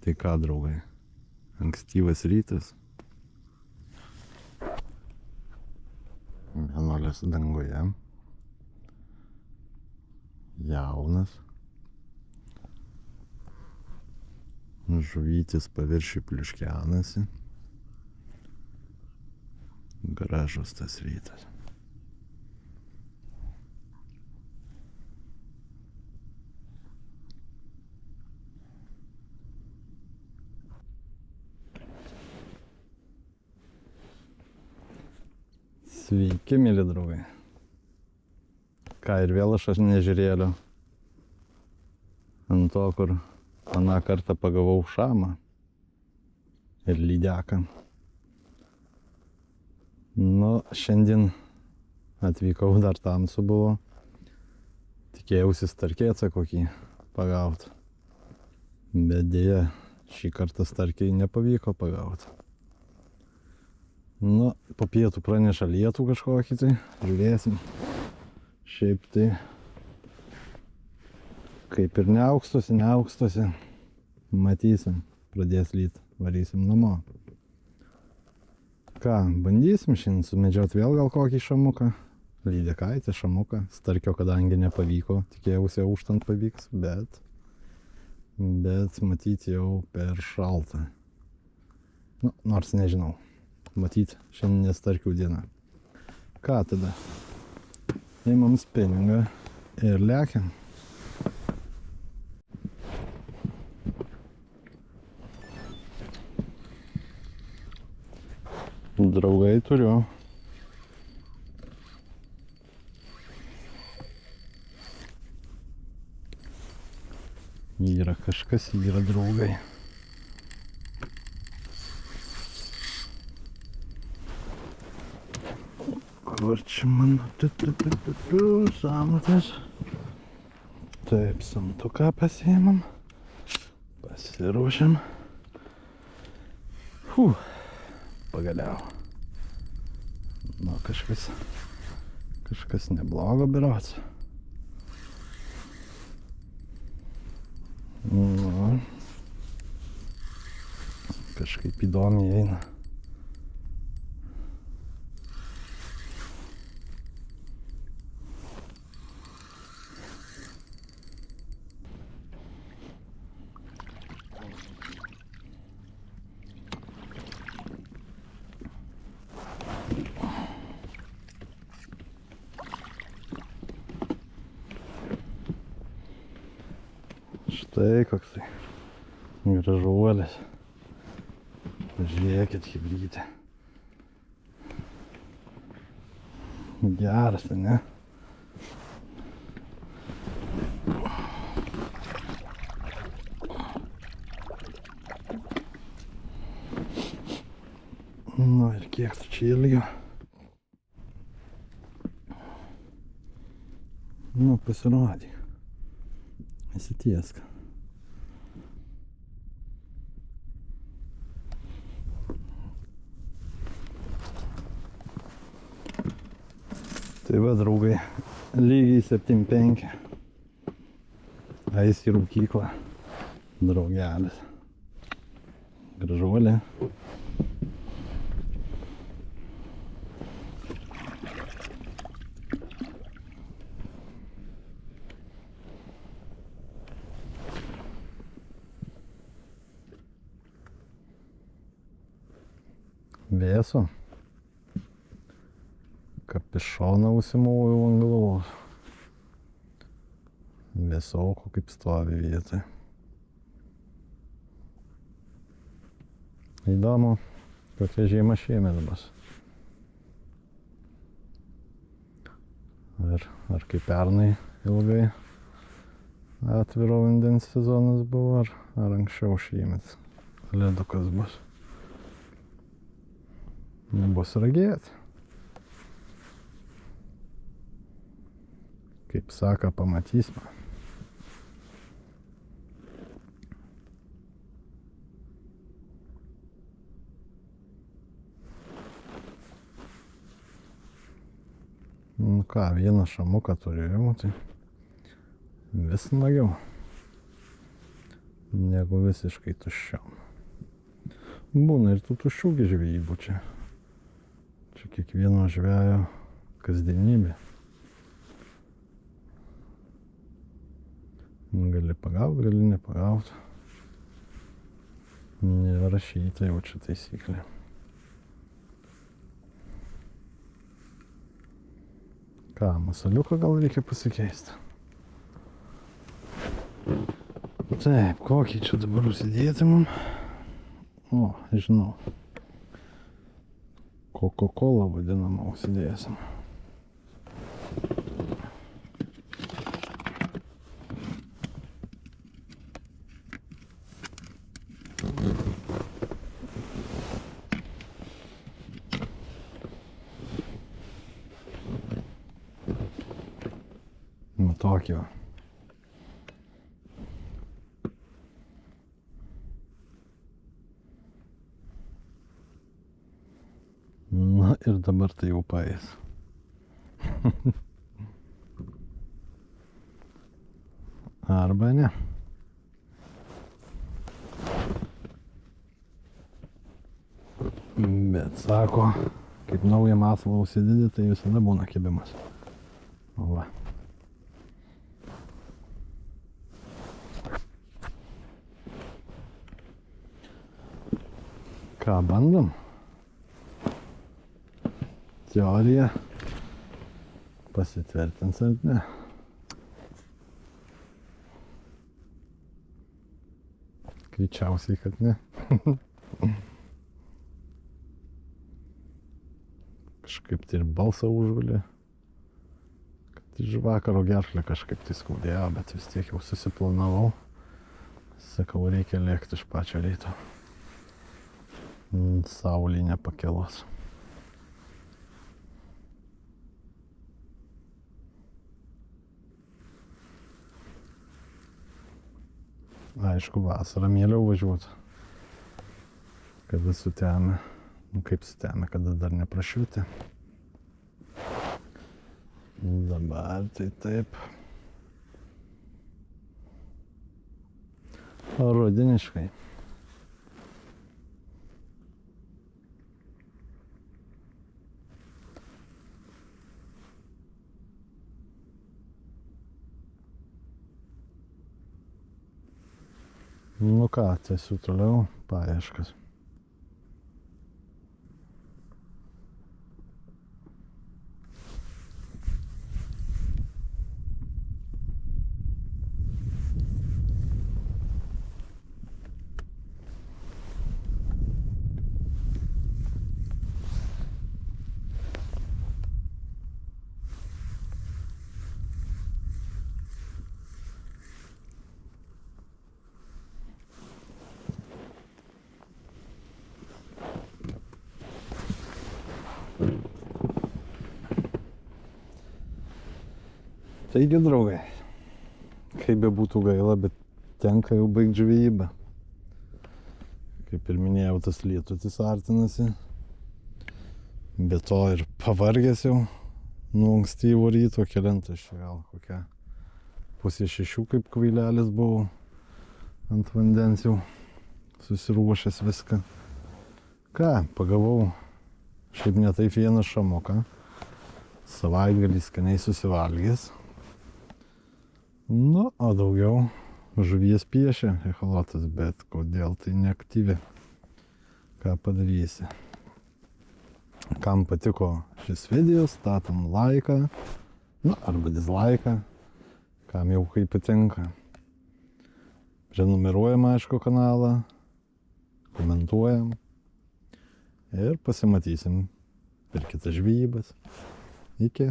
Tai ką, draugai, ankstyvas rytas. Mėnulis danguje. Jaunas. Žuvytis paviršiui pliuškenasi. Gražus tas rytas. Sveiki, mėly draugai. Ką, ir vėl aš nežirėliu. Ant to, kur aną kartą pagavau šamą ir lydeką. Nu, šiandien atvykau, dar tamsu buvo. Tikėjausi starkėcą kokį pagauti. Bet dėja, šį kartą starkiai nepavyko pagauti. Nu, po pietų praneša lietų kažkokį, tai žiūrėsim. Šiaip tai kaip ir neaukstosi. Matysim, pradės lyt, varysim namo. Ką, bandysim šiandien sumedžioti vėl gal kokį šamuką. Lydekaitę, šamuką. Starkio kadangi nepavyko, tikėjausi auštant pavyks, bet matyti jau per šaltą. Nu, nors nežinau. Matyt, šiandien nestarkių diena. Ką tada? Įmam spiningą ir lekiam. Draugai turiu. Yra kažkas, yra draugai. Kur čia mano samtas? Taip, samtuką pasiėmam. Pasiruošiam. Pagaliau. Nu, kažkas neblogo berods. Nu, kažkaip įdomiai eina. Štai koksai gražuolis. Žiūrėkit, hibrytė. Geras, ne? Nu ir kiek tu čia ilgio? Nu, pasirodyk. Įsitiesk. Tai va, draugai, lygiai 7:05. Eis į rūkyklą. Draugelis. Gražuolė. Vėsu. Kapišoną užsimauju ant galvos. Vėsauko kaip stovi vietoj. Įdomu, kokia žiema šiemet bus. Ar kaip pernai ilgai atviro vandens sezonas buvo, ar anksčiau šiemet ledukas bus. Bus ragėt. Kaip saka, pamatysime. Nu ką, vieną šamuką turėjau, tai vis smagiau. negu visiškai tuščiam. Būna ir tų tuščių žvejybų čia. Čia kiekvieno žvejo kasdienybė. Gali pagaut, gali nepagaut. Nerašyta jau čia taisyklė. Ką, masaliuką gal reikia pasikeisti? Taip, kokį čia dabar užsidėti mum? O, žinau. Coca-Cola vadinamą užsidėsim. Nu tokį va. Na ir dabar tai jau paės. Arba ne. Bet sako, kaip naują masalą užsidedi, tai visada būna kibimas. Va. Ką, bandom? Teorija pasitvirtins ar ne? Greičiausiai, kad ne. Kažkaip tai ir balsą užgulė. Kad iš vakaro gerklę kažkaip tai skaudėjo, bet vis tiek jau susiplanavau. Sakau, reikia lėkti iš pačio ryto. Saulė nepakėlos. Aišku, vasarą mieliau važiuoti. Kada sutemė. Nu kaip sutemė, kada dar neprašvietė. Dabar tai taip. Rudeniškai. Nu ką, tęsiu toliau paieškas. Taigi, draugai, kaip be būtų gaila, bet tenka jau baigti žvejybą. Kaip ir minėjau, tas lietutis artinasi. Be to ir pavargęs jau nuo ankstyvo ryto, kelintas čia gal kokia 5:30, kaip kvailelis buvau ant vandens jau susiruošęs viską. Ką, pagavau šiaip ne taip vieną šamuką. Savaitgalį skaniai susivalgęs. Nu, o daugiau žuvies piešia echolotas, bet kodėl tai neaktyvi. Ką padarysi. Kam patiko šis videos, statom laiką, nu, arba dislaiką, kam jau kaip patinka. Prenumeruojam, aišku, kanalą, komentuojam ir pasimatysim per kitas žvejybas. Iki.